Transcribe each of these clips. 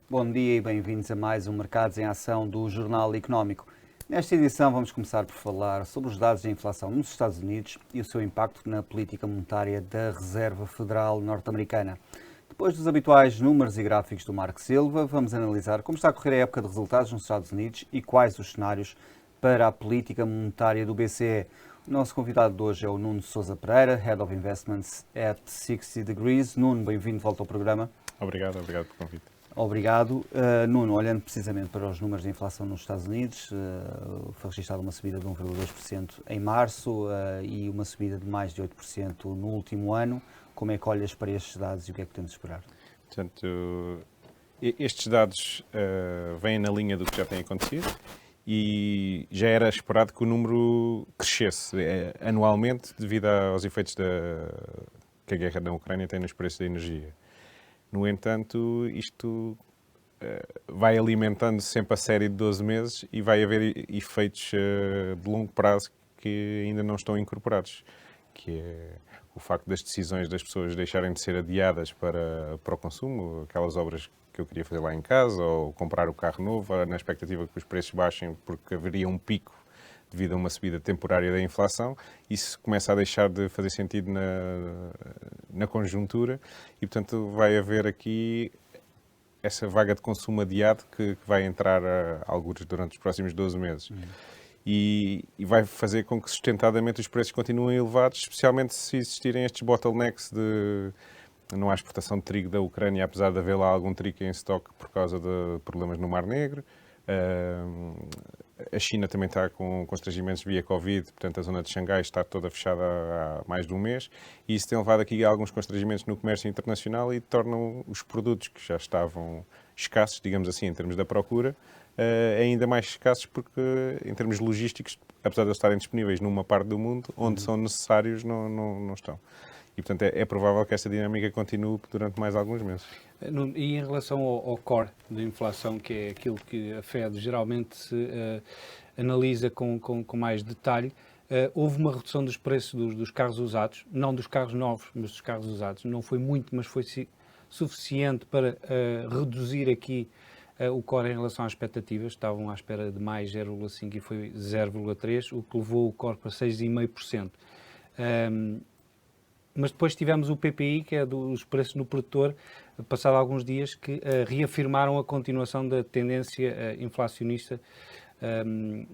Bom dia e bem-vindos a mais um Mercados em Ação do Jornal Económico. Nesta edição vamos começar por falar sobre os dados de inflação nos Estados Unidos e o seu impacto na política monetária da Reserva Federal norte-americana. Depois dos habituais números e gráficos do Marco Silva, vamos analisar como está a correr a época de resultados nos Estados Unidos e quais os cenários para a política monetária do BCE. O nosso convidado de hoje é o Nuno Sousa Pereira, Head of Investments at 60 Degrees. Nuno, bem-vindo de volta ao programa. Obrigado pelo convite. Obrigado. Nuno, olhando precisamente para os números de inflação nos Estados Unidos, foi registrada uma subida de 1,2% em março e uma subida de mais de 8% no último ano. Como é que olhas para estes dados e o que é que temos de esperar? Portanto, estes dados vêm na linha do que já tem acontecido e já era esperado que o número crescesse anualmente devido aos efeitos que a guerra na Ucrânia tem nos preços da energia. No entanto, isto vai alimentando sempre a série de 12 meses e vai haver efeitos de longo prazo que ainda não estão incorporados, que é o facto das decisões das pessoas deixarem de ser adiadas para o consumo, aquelas obras que eu queria fazer lá em casa, ou comprar o carro novo, na expectativa que os preços baixem porque haveria um pico devido a uma subida temporária da inflação. Isso começa a deixar de fazer sentido na conjuntura e, portanto, vai haver aqui essa vaga de consumo adiado que vai entrar a algures durante os próximos 12 meses. E vai fazer com que sustentadamente os preços continuem elevados, especialmente se existirem estes bottlenecks de... Não há exportação de trigo da Ucrânia, apesar de haver lá algum trigo em estoque por causa de problemas no Mar Negro. A China também está com constrangimentos via Covid, portanto a zona de Xangai está toda fechada há mais de um mês e isso tem levado aqui a alguns constrangimentos no comércio internacional e tornam os produtos que já estavam escassos, digamos assim, em termos da procura, ainda mais escassos porque, em termos logísticos, apesar de eles estarem disponíveis numa parte do mundo, onde são necessários, não estão. E, portanto, é provável que esta dinâmica continue durante mais alguns meses. E em relação ao core da inflação, que é aquilo que a Fed geralmente se analisa com mais detalhe, houve uma redução dos preços dos carros usados, não dos carros novos, mas dos carros usados. Não foi muito, mas foi suficiente para reduzir aqui o core em relação às expectativas. Estavam à espera de mais 0,5% e foi 0,3%, o que levou o core para 6,5%. Mas depois tivemos o PPI, que é dos preços no produtor, passado alguns dias, que reafirmaram a continuação da tendência inflacionista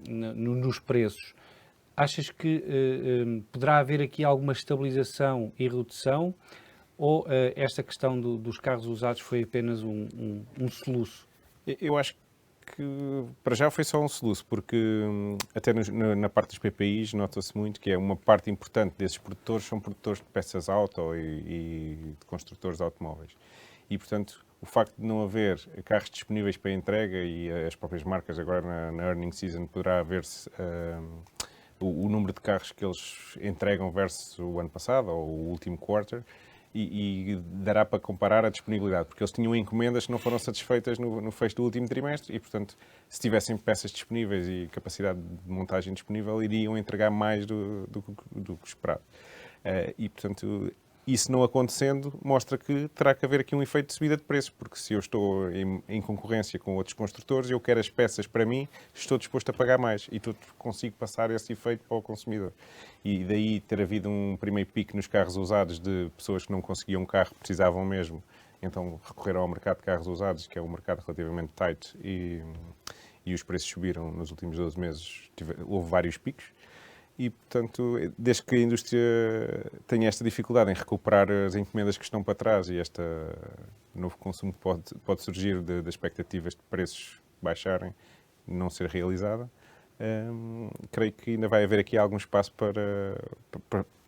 nos preços. Achas que poderá haver aqui alguma estabilização e redução ou esta questão dos carros usados foi apenas um soluço? Eu acho que para já foi só um soluço, porque até na parte dos PPIs nota-se muito que é uma parte importante desses produtores, são produtores de peças auto e de construtores de automóveis. E, portanto, o facto de não haver carros disponíveis para entrega e as próprias marcas agora na earning season poderá haver-se o número de carros que eles entregam versus o ano passado ou o último quarter, e dará para comparar a disponibilidade, porque eles tinham encomendas que não foram satisfeitas no fecho do último trimestre e, portanto, se tivessem peças disponíveis e capacidade de montagem disponível, iriam entregar mais do que esperado. E, portanto, isso não acontecendo, mostra que terá que haver aqui um efeito de subida de preços, porque se eu estou em concorrência com outros construtores, eu quero as peças para mim, estou disposto a pagar mais e consigo passar esse efeito para o consumidor. E daí ter havido um primeiro pico nos carros usados de pessoas que não conseguiam um carro, precisavam mesmo, então recorreram ao mercado de carros usados, que é um mercado relativamente tight, e os preços subiram nos últimos 12 meses, houve vários picos. E, portanto, desde que a indústria tenha esta dificuldade em recuperar as encomendas que estão para trás e este novo consumo pode surgir das expectativas de preços baixarem, não ser realizada, creio que ainda vai haver aqui algum espaço para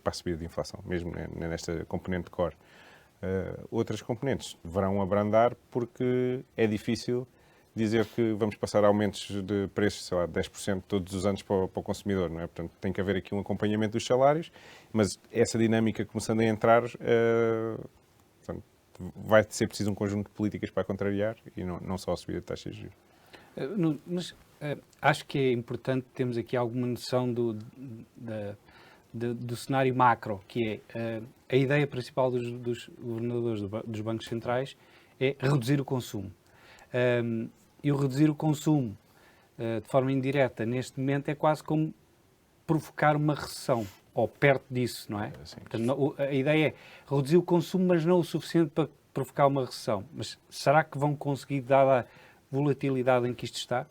a subida de inflação, mesmo nesta componente core. Outras componentes deverão abrandar porque é difícil dizer que vamos passar aumentos de preços, sei lá, 10% todos os anos para o consumidor, não é? Portanto, tem que haver aqui um acompanhamento dos salários, mas essa dinâmica começando a entrar, portanto, vai ser preciso um conjunto de políticas para a contrariar e não só a subida de taxas de juros. Mas acho que é importante termos aqui alguma noção do cenário macro, que é a ideia principal dos governadores dos bancos centrais é reduzir o consumo. E o reduzir o consumo de forma indireta, neste momento, é quase como provocar uma recessão, ou perto disso, não é? Portanto, a ideia é reduzir o consumo, mas não o suficiente para provocar uma recessão. Mas será que vão conseguir, dada a volatilidade em que isto está?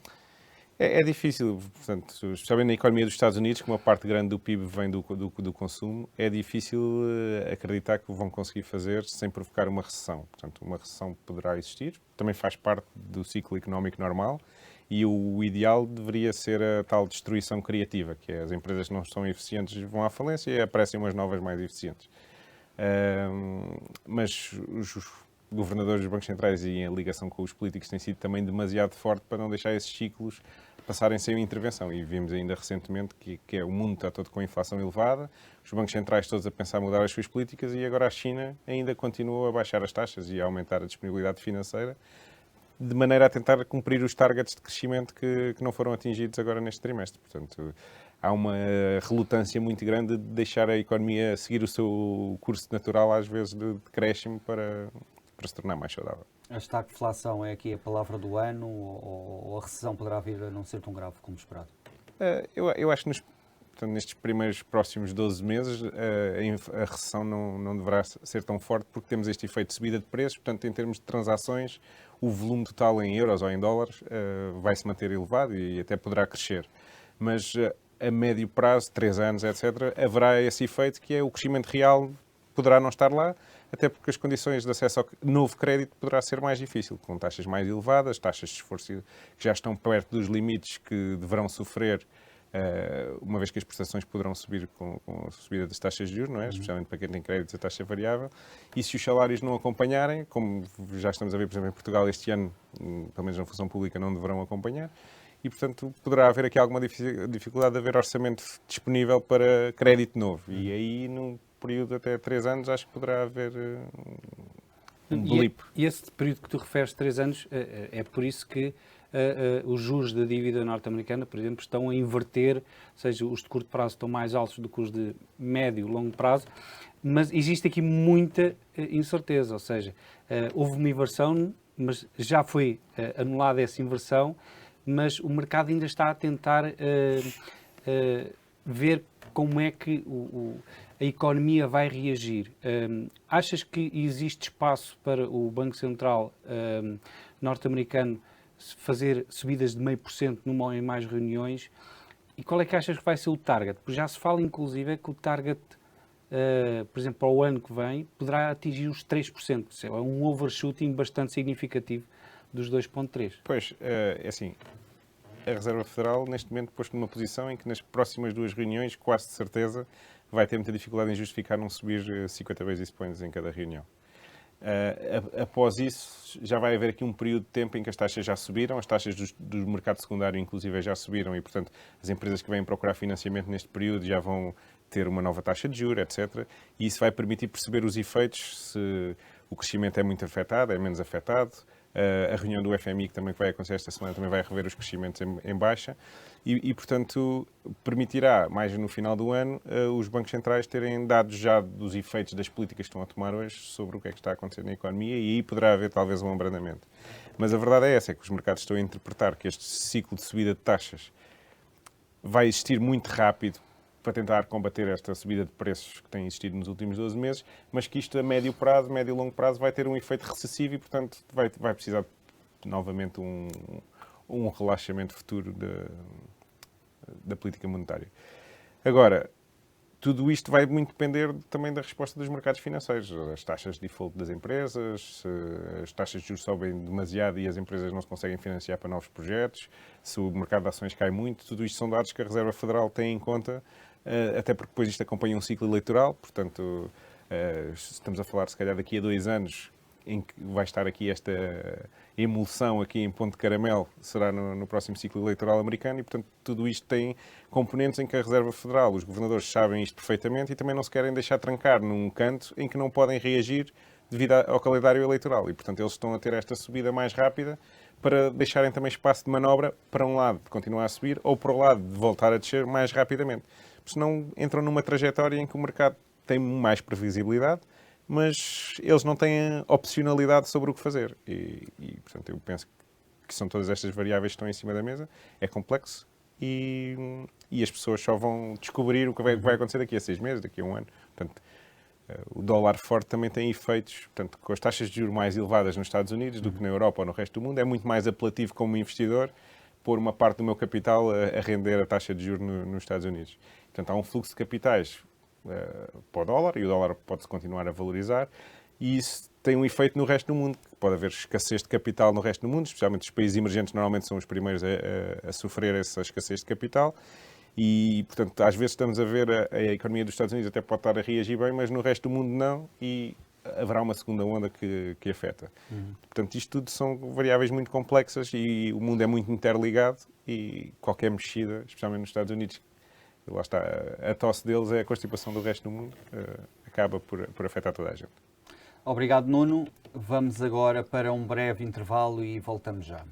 É difícil, portanto, especialmente na economia dos Estados Unidos, que uma parte grande do PIB vem do consumo, é difícil acreditar que vão conseguir fazer sem provocar uma recessão. Portanto, uma recessão poderá existir, também faz parte do ciclo económico normal, e o ideal deveria ser a tal destruição criativa, que é as empresas que não são eficientes vão à falência e aparecem umas novas mais eficientes. Mas os governadores dos bancos centrais e a ligação com os políticos tem sido também demasiado forte para não deixar esses ciclos passarem sem intervenção. E vimos ainda recentemente que o mundo está todo com a inflação elevada, os bancos centrais todos a pensar mudar as suas políticas e agora a China ainda continua a baixar as taxas e a aumentar a disponibilidade financeira, de maneira a tentar cumprir os targets de crescimento que não foram atingidos agora neste trimestre. Portanto, há uma relutância muito grande de deixar a economia seguir o seu curso natural, às vezes, de decréscimo para se tornar mais saudável. A estagflação é aqui a palavra do ano ou a recessão poderá vir a não ser tão grave como esperado? Eu acho que portanto, nestes primeiros próximos 12 meses a recessão não deverá ser tão forte porque temos este efeito de subida de preços, portanto, em termos de transações, o volume total em euros ou em dólares vai se manter elevado e até poderá crescer. Mas a médio prazo, 3 anos, etc., haverá esse efeito que é o crescimento real poderá não estar lá, até porque as condições de acesso ao novo crédito poderá ser mais difícil, com taxas mais elevadas, taxas de esforço que já estão perto dos limites que deverão sofrer, uma vez que as prestações poderão subir com a subida das taxas de juros, não é? Especialmente para quem tem créditos a taxa variável, e se os salários não acompanharem, como já estamos a ver, por exemplo, em Portugal este ano, pelo menos na função pública, não deverão acompanhar, e, portanto, poderá haver aqui alguma dificuldade de haver orçamento disponível para crédito novo, e aí, num período até 3 anos, acho que poderá haver um blip. E esse período que tu referes, 3 anos, é por isso que os juros da dívida norte-americana, por exemplo, estão a inverter, ou seja, os de curto prazo estão mais altos do que os de médio e longo prazo, mas existe aqui muita incerteza, ou seja, houve uma inversão, mas já foi anulada essa inversão, mas o mercado ainda está a tentar ver como é que a economia vai reagir. Achas que existe espaço para o Banco Central norte-americano fazer subidas de 0,5% numa ou em mais reuniões? E qual é que achas que vai ser o target? Porque já se fala, inclusive, que o target, por exemplo, para o ano que vem, poderá atingir os 3%. É um overshooting bastante significativo dos 2,3%. Pois, é assim, a Reserva Federal, neste momento, posto numa posição em que nas próximas 2 reuniões, quase de certeza, vai ter muita dificuldade em justificar não subir 50 basis points em cada reunião. Após isso, já vai haver aqui um período de tempo em que as taxas já subiram, as taxas do mercado secundário, inclusive, já subiram e, portanto, as empresas que vêm procurar financiamento neste período já vão ter uma nova taxa de juros, etc. E isso vai permitir perceber os efeitos, se o crescimento é muito afetado, é menos afetado. A reunião do FMI, que também vai acontecer esta semana, também vai rever os crescimentos em baixa e, portanto, permitirá, mais no final do ano, os bancos centrais terem dados já dos efeitos das políticas que estão a tomar hoje sobre o que é que está a acontecer na economia e aí poderá haver talvez um abrandamento. Mas a verdade é essa, é que os mercados estão a interpretar que este ciclo de subida de taxas vai existir muito rápido para tentar combater esta subida de preços que tem existido nos últimos 12 meses, mas que isto a médio prazo, médio e longo prazo, vai ter um efeito recessivo e, portanto, vai precisar novamente um relaxamento futuro da política monetária. Agora, tudo isto vai muito depender também da resposta dos mercados financeiros. As taxas de default das empresas, se as taxas de juros sobem demasiado e as empresas não se conseguem financiar para novos projetos, se o mercado de ações cai muito, tudo isto são dados que a Reserva Federal tem em conta, até porque depois isto acompanha um ciclo eleitoral, portanto, estamos a falar, se calhar, daqui a 2 anos, em que vai estar aqui esta emulsão aqui em ponto de caramelo, será no próximo ciclo eleitoral americano e, portanto, tudo isto tem componentes em que a Reserva Federal, os governadores sabem isto perfeitamente e também não se querem deixar trancar num canto em que não podem reagir devido ao calendário eleitoral e, portanto, eles estão a ter esta subida mais rápida para deixarem também espaço de manobra para um lado de continuar a subir ou para o lado de voltar a descer mais rapidamente. Senão entram numa trajetória em que o mercado tem mais previsibilidade, mas eles não têm opcionalidade sobre o que fazer. E portanto, eu penso que são todas estas variáveis que estão em cima da mesa, é complexo e as pessoas só vão descobrir o que vai acontecer daqui a 6 meses, daqui a um ano. Portanto, o dólar forte também tem efeitos, portanto, com as taxas de juros mais elevadas nos Estados Unidos do que na Europa ou no resto do mundo, é muito mais apelativo como investidor pôr uma parte do meu capital a render a taxa de juros nos Estados Unidos. Portanto, há um fluxo de capitais para o dólar e o dólar pode-se continuar a valorizar e isso tem um efeito no resto do mundo. Pode haver escassez de capital no resto do mundo, especialmente os países emergentes normalmente são os primeiros a sofrer essa escassez de capital. E, portanto, às vezes estamos a ver a economia dos Estados Unidos até pode estar a reagir bem, mas no resto do mundo não, e haverá uma segunda onda que afeta. Portanto, isto tudo são variáveis muito complexas e o mundo é muito interligado e qualquer mexida, especialmente nos Estados Unidos, lá está, a tosse deles é a constipação do resto do mundo, acaba por afetar toda a gente. Obrigado, Nuno. Vamos agora para um breve intervalo e voltamos já.